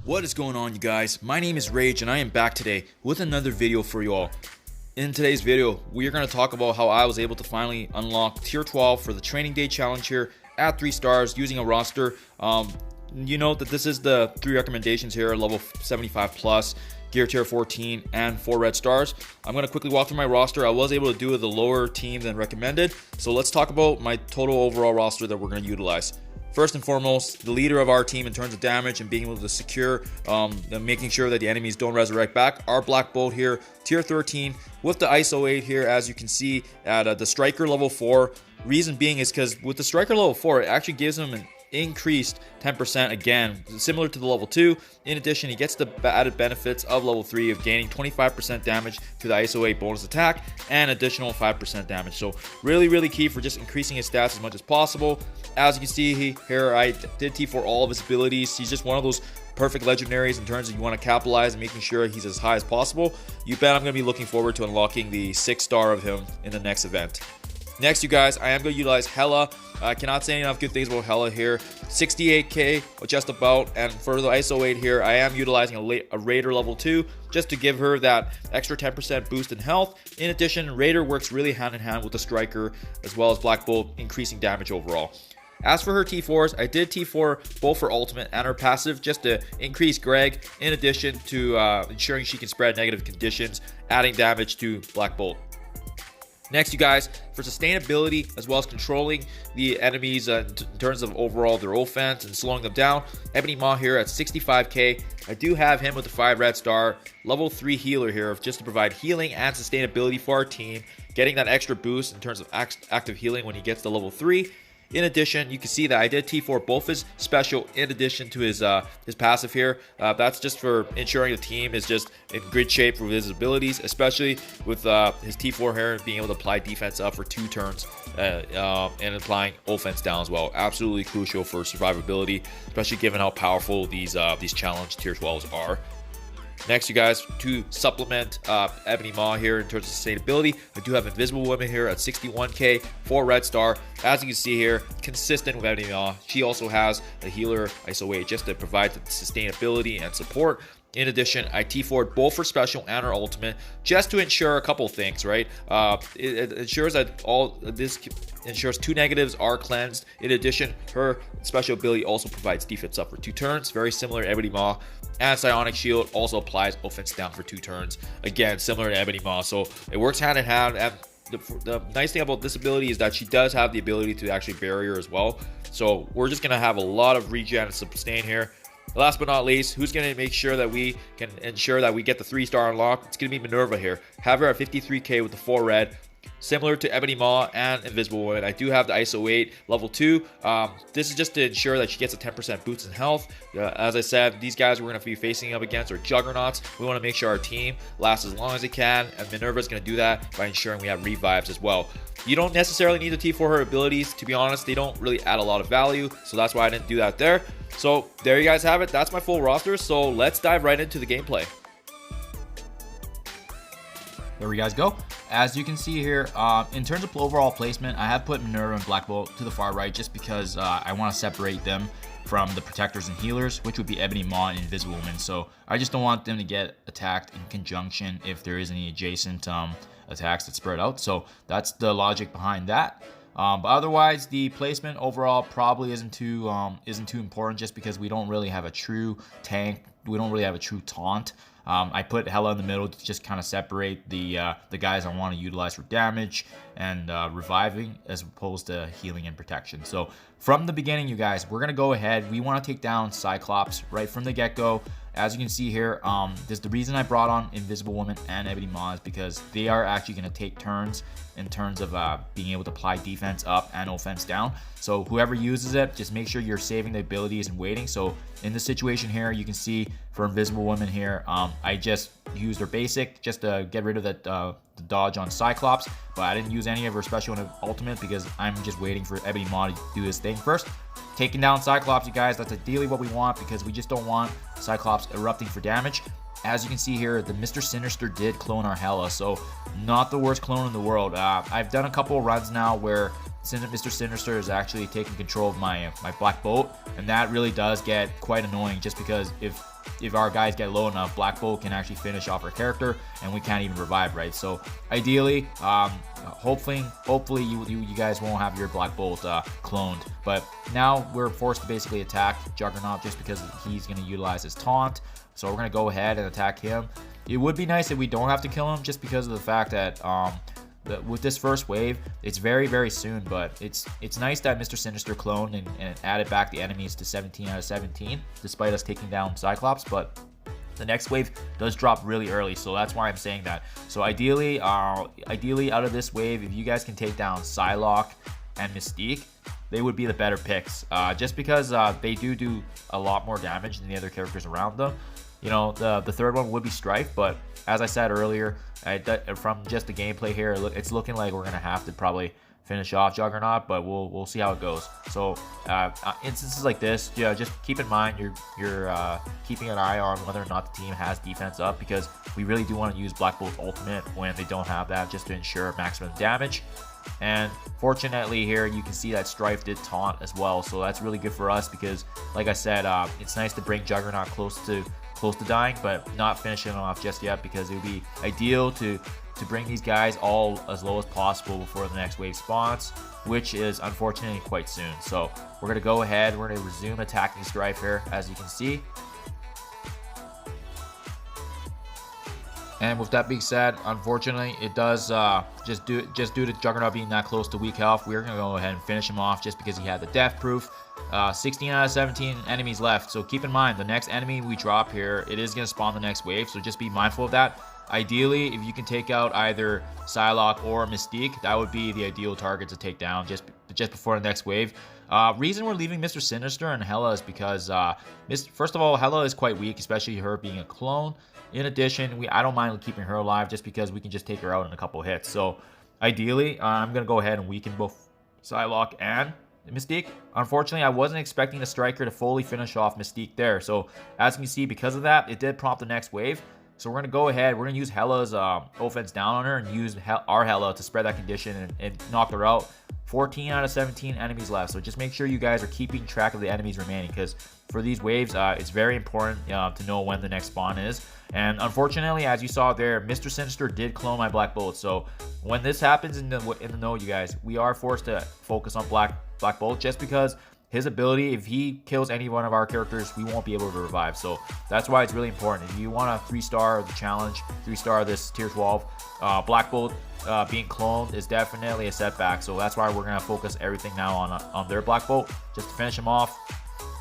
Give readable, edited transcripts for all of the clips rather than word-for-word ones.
What is going on, you guys? My name is Rage and I am back today with another video for you all. In today's video, we are going to talk about how I was able to finally unlock tier 12 for the training day challenge here at 3 stars using a roster. You know that this is the 3 recommendations here, level 75 plus, gear tier 14, and 4 red stars. I'm going to quickly walk through my roster. I was able to do the lower team than recommended. So let's talk about my total overall roster that we're going to utilize. First and foremost, the leader of our team in terms of damage and being able to secure, making sure that the enemies don't resurrect back, our Black Bolt here, tier 13, with the ISO 8 here, as you can see, at the Striker level 4. Reason being is because with the Striker level 4, it actually gives him an increased 10% again, similar to the level 2. In addition, he gets the added benefits of level 3 of gaining 25% damage to the ISO 8 bonus attack and additional 5% damage. So really key for just increasing his stats as much as possible. As you can see here, I did T4 all of his abilities. He's just one of those perfect legendaries in terms of you want to capitalize and making sure he's as high as possible. You bet I'm going to be looking forward to unlocking the 6 star of him in the next event. Next, you guys, I am going to utilize Hela. I cannot say enough good things about Hela here. 68k, just about. And for the ISO 8 here, I am utilizing a Raider level 2 just to give her that extra 10% boost in health. In addition, Raider works really hand in hand with the Striker as well as Black Bolt, increasing damage overall. As for her T4s, I did T4 both her ultimate and her passive just to increase Greg, in addition to ensuring she can spread negative conditions, adding damage to Black Bolt. Next, you guys, for sustainability as well as controlling the enemies in terms of overall their offense and slowing them down, Ebony Maw here at 65k. I do have him with the 5 red star, level 3 healer here, just to provide healing and sustainability for our team, getting that extra boost in terms of active healing when he gets to level 3. In addition, you can see that I did T4 both his special in addition to his passive here. That's just for ensuring the team is just in good shape with his abilities, especially with his T4 here being able to apply defense up for 2 turns and applying offense down as well. Absolutely crucial for survivability, especially given how powerful these challenge tier 12s are. Next, you guys, to supplement Ebony Maw here in terms of sustainability, I do have Invisible Woman here at 61k, 4 red star. As you can see here, consistent with Ebony Maw. She also has a healer ISO 8 just to provide the sustainability and support. In addition, I T4'd both her special and her ultimate just to ensure a couple things, right? It ensures that this ensures 2 negatives are cleansed. In addition, her special ability also provides defense up for 2 turns, very similar to Ebony Maw. And Psionic Shield also applies offense down for 2 turns. Again, similar to Ebony Maw. So it works hand in hand. And the nice thing about this ability is that she does have the ability to actually barrier as well. So we're just going to have a lot of regen and sustain here. Last but not least, who's going to make sure that we can ensure that we get the 3-star unlock? It's going to be Minerva here. Have her at 53k with the 4 red. Similar to Ebony Maw and Invisible Woman, I do have the ISO 8 level 2. This is just to ensure that she gets a 10% boost in health. As I said, these guys we're going to be facing up against are Juggernauts. We want to make sure our team lasts as long as it can, and Minerva is going to do that by ensuring we have revives as well. You don't necessarily need to T4 her abilities. To be honest, they don't really add a lot of value, so that's why I didn't do that there. So there you guys have it. That's my full roster, so let's dive right into the gameplay. There we guys go. As you can see here, in terms of overall placement, I have put Minerva and Black Bolt to the far right just because I want to separate them from the protectors and healers, which would be Ebony Maw and Invisible Woman. So I just don't want them to get attacked in conjunction if there is any adjacent attacks that spread out. So that's the logic behind that. But otherwise, the placement overall probably isn't too important just because we don't really have a true tank. We don't really have a true taunt. I put Hela in the middle to just kind of separate the guys I want to utilize for damage and reviving as opposed to healing and protection. So from the beginning, you guys, we're going to go ahead. We want to take down Cyclops right from the get-go. As you can see here, the reason I brought on Invisible Woman and Ebony Maw is because they are actually going to take turns in terms of being able to apply defense up and offense down. So whoever uses it, just make sure you're saving the abilities and waiting. So in this situation here, you can see for Invisible Woman here, I just used her basic just to get rid of the dodge on Cyclops, but I didn't use any of her special and ultimate because I'm just waiting for Ebony Maw to do his thing first. Taking down Cyclops, you guys, that's ideally what we want because we just don't want Cyclops erupting for damage. As you can see here, the Mr. Sinister did clone our Hela, so not the worst clone in the world. I've done a couple of runs now where Mr. Sinister is actually taking control of my Black Bolt, and that really does get quite annoying just because if if our guys get low enough, Black Bolt can actually finish off our character, and we can't even revive, right? So ideally, hopefully you guys won't have your Black Bolt cloned. But now we're forced to basically attack Juggernaut just because he's going to utilize his taunt. So we're going to go ahead and attack him. It would be nice if we don't have to kill him, just because of the fact that with this first wave, it's very, very soon, but it's nice that Mr. Sinister cloned and added back the enemies to 17 out of 17, despite us taking down Cyclops. But the next wave does drop really early, so that's why I'm saying that. So ideally out of this wave, if you guys can take down Psylocke and Mystique, they would be the better picks, just because they do a lot more damage than the other characters around them. You know, the third one would be Stryfe, but as I said earlier, from just the gameplay here, it's looking like we're gonna have to probably finish off Juggernaut, but we'll see how it goes. So instances like this, yeah, just keep in mind you're keeping an eye on whether or not the team has defense up, because we really do want to use Black Bolt's ultimate when they don't have that, just to ensure maximum damage. And fortunately here you can see that Stryfe did taunt as well, so that's really good for us, because like I said, it's nice to bring Juggernaut close to dying, but not finishing him off just yet, because it would be ideal to bring these guys all as low as possible before the next wave spawns, which is unfortunately quite soon. So we're going to go ahead, we're going to resume attacking Stryfe here, as you can see. And with that being said, unfortunately, it does just due to Juggernaut being that close to weak health, we're going to go ahead and finish him off just because he had the death proof. 16 out of 17 enemies left, so keep in mind the next enemy we drop here, it is going to spawn the next wave, so just be mindful of that. Ideally, if you can take out either Psylocke or Mystique, that would be the ideal target to take down just before the next wave. Reason we're leaving Mr. Sinister and Hela is because first of all, Hela is quite weak, especially her being a clone. In addition, I don't mind keeping her alive just because we can just take her out in a couple hits. So ideally, I'm going to go ahead and weaken both Psylocke and Mystique. Unfortunately, I wasn't expecting the striker to fully finish off Mystique there. So as you can see, because of that, it did prompt the next wave. So we're going to go ahead, we're going to use Hela's offense down on her and use our Hela to spread that condition and knock her out. 14 out of 17 enemies left, so just make sure you guys are keeping track of the enemies remaining, because for these waves, it's very important to know when the next spawn is. And unfortunately, as you saw there, Mr. Sinister did clone my Black Bolt. So when this happens in the know, you guys, we are forced to focus on Black Bolt, just because his ability, if he kills any one of our characters, we won't be able to revive. So that's why it's really important. If you want to 3-star the challenge, 3-star this tier 12, Black Bolt being cloned is definitely a setback. So that's why we're going to focus everything now on their Black Bolt, just to finish him off.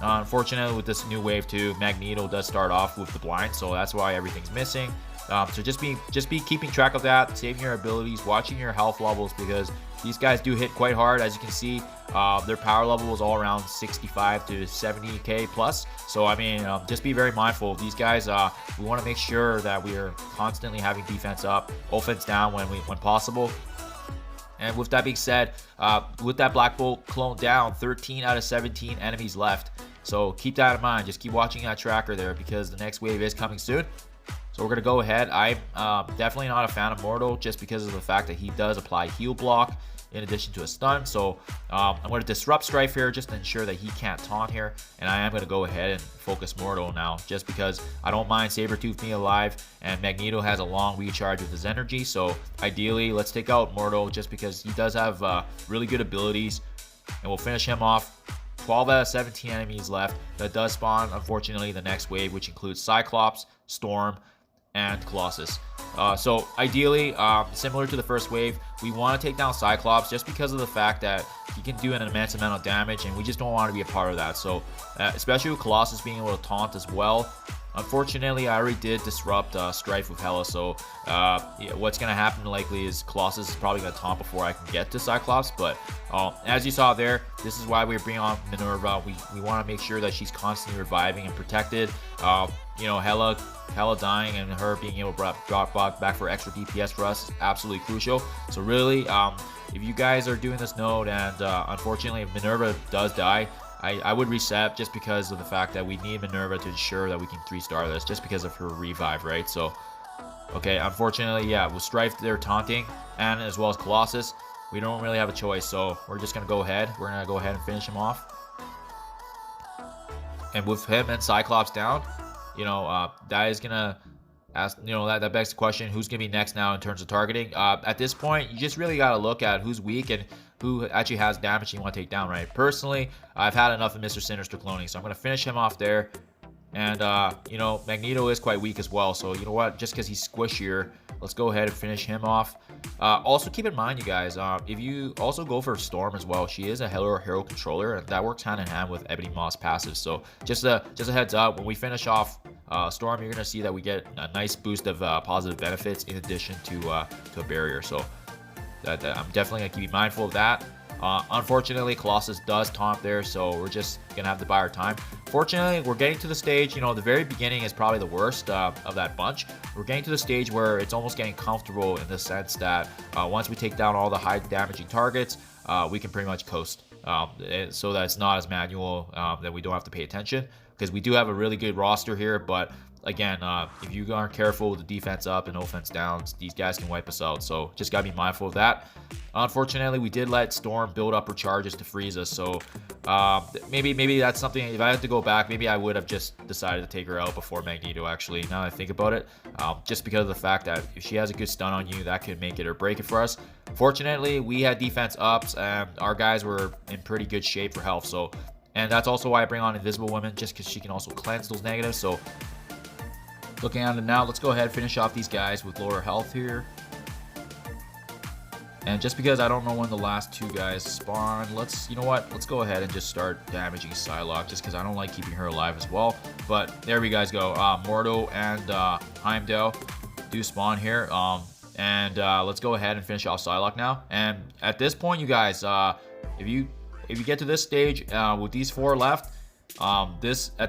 Unfortunately, with this new wave too, Magneto does start off with the blind, so that's why everything's missing. So just be keeping track of that, saving your abilities, watching your health levels, because these guys do hit quite hard. As you can see, their power level is all around 65 to 70k plus. So I mean, just be very mindful. These guys, we want to make sure that we are constantly having defense up, offense down when possible. And with that being said, with that Black Bolt clone down, 13 out of 17 enemies left. So keep that in mind. Just keep watching that tracker there, because the next wave is coming soon. So we're going to go ahead. I'm definitely not a fan of Mordo, just because of the fact that he does apply heal block in addition to a stun. So I'm going to disrupt Stryfe here just to ensure that he can't taunt here. And I am going to go ahead and focus Mordo now, just because I don't mind Sabretooth being alive, and Magneto has a long recharge with his energy. So ideally, let's take out Mordo, just because he does have really good abilities, and we'll finish him off. 12 out of 17 enemies left. That does spawn, unfortunately, the next wave, which includes Cyclops, Storm, and Colossus. So ideally, similar to the first wave, we want to take down Cyclops, just because of the fact that he can do an immense amount of damage, and we just don't want to be a part of that. So especially with Colossus being able to taunt as well. Unfortunately, I already did disrupt Stryfe with Hela, so yeah, what's going to happen likely is Colossus is probably going to taunt before I can get to Cyclops. But as you saw there, this is why we're bringing on Minerva. We want to make sure that she's constantly reviving and protected. You know, Hela dying and her being able to drop back for extra DPS for us is absolutely crucial. So really, if you guys are doing this node and unfortunately if Minerva does die, I would reset, just because of the fact that we need Minerva to ensure that we can 3-star this, just because of her revive, right? So, okay, unfortunately, yeah, with Stryfe, they're taunting, and as well as Colossus, we don't really have a choice, so we're just going to go ahead. We're going to go ahead and finish him off. And with him and Cyclops down, that is gonna ask, that begs the question, who's gonna be next now in terms of targeting. At this point, you just really gotta look at who's weak and who actually has damage you want to take down, right? Personally, I've had enough of Mr. Sinister cloning, so I'm gonna finish him off there. And Magneto is quite weak as well, so you know what, just because he's squishier, let's go ahead and finish him off. Also keep in mind, you guys, if you also go for Storm as well, she is a hero controller, and that works hand in hand with Ebony Maw's passive. So just a heads up, when we finish off Storm, you're gonna see that we get a nice boost of positive benefits in addition to a barrier. So that I'm definitely gonna keep mindful of that. Unfortunately, Colossus does taunt there, so we're just gonna have to buy our time. Fortunately, we're getting to the stage, the very beginning is probably the worst of that bunch. We're getting to the stage where it's almost getting comfortable in the sense that once we take down all the high damaging targets, we can pretty much coast. So that it's not as manual, that we don't have to pay attention, because we do have a really good roster here, but again, if you aren't careful with the defense up and offense downs, these guys can wipe us out. So just gotta be mindful of that. Unfortunately, we did let Storm build up her charges to freeze us. So maybe that's something. If I had to go back, maybe I would have just decided to take her out before Magneto. Actually, now that I think about it, just because of the fact that if she has a good stun on you, that could make it or break it for us. Fortunately, we had defense ups, and our guys were in pretty good shape for health. So, and that's also why I bring on Invisible Woman, just because she can also cleanse those negatives. So, looking at it now, let's go ahead and finish off these guys with lower health here. And just because I don't know when the last two guys spawn, you know what? Let's go ahead and just start damaging Psylocke, just because I don't like keeping her alive as well. But there we guys go. Mordo and Heimdall do spawn here. Let's go ahead and finish off Psylocke now. And at this point, you guys, if you get to this stage with these four left, at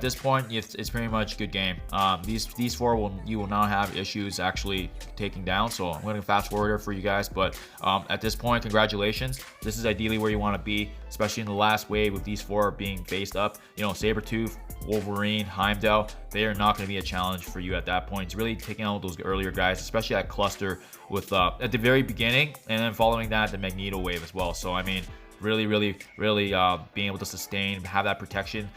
this point it's pretty much good game. These four you will not have issues actually taking down, so I'm going to fast forward here for you guys. But at this point, congratulations, this is ideally where you want to be, especially in the last wave with these four being faced up. Sabretooth, Wolverine, Heimdall, they are not going to be a challenge for you at that point. It's really taking out those earlier guys, especially that cluster with at the very beginning, and then following that the Magneto wave as well. So I mean, really being able to sustain, have that protection.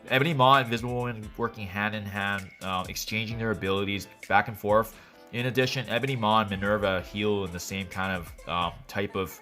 Ebony Maw and Invisible Woman working hand in hand, exchanging their abilities back and forth. In addition, Ebony Maw and Minerva heal in the same kind of type of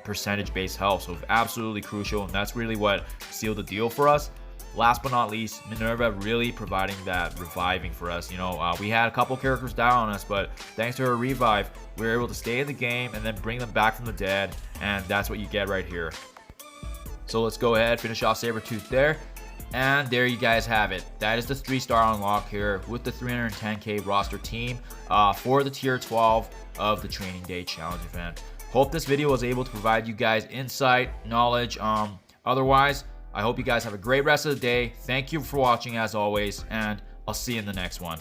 percentage-based health, so absolutely crucial, and that's really what sealed the deal for us. Last but not least, Minerva really providing that reviving for us. We had a couple characters down on us, but thanks to her revive, we were able to stay in the game and then bring them back from the dead, and that's what you get right here. So let's go ahead, finish off Sabretooth there. And there you guys have it. That is the 3-star unlock here with the 310k roster team for the tier 12 of the Training Day Challenge event. Hope this video was able to provide you guys insight, knowledge. Otherwise, I hope you guys have a great rest of the day. Thank you for watching as always, and I'll see you in the next one.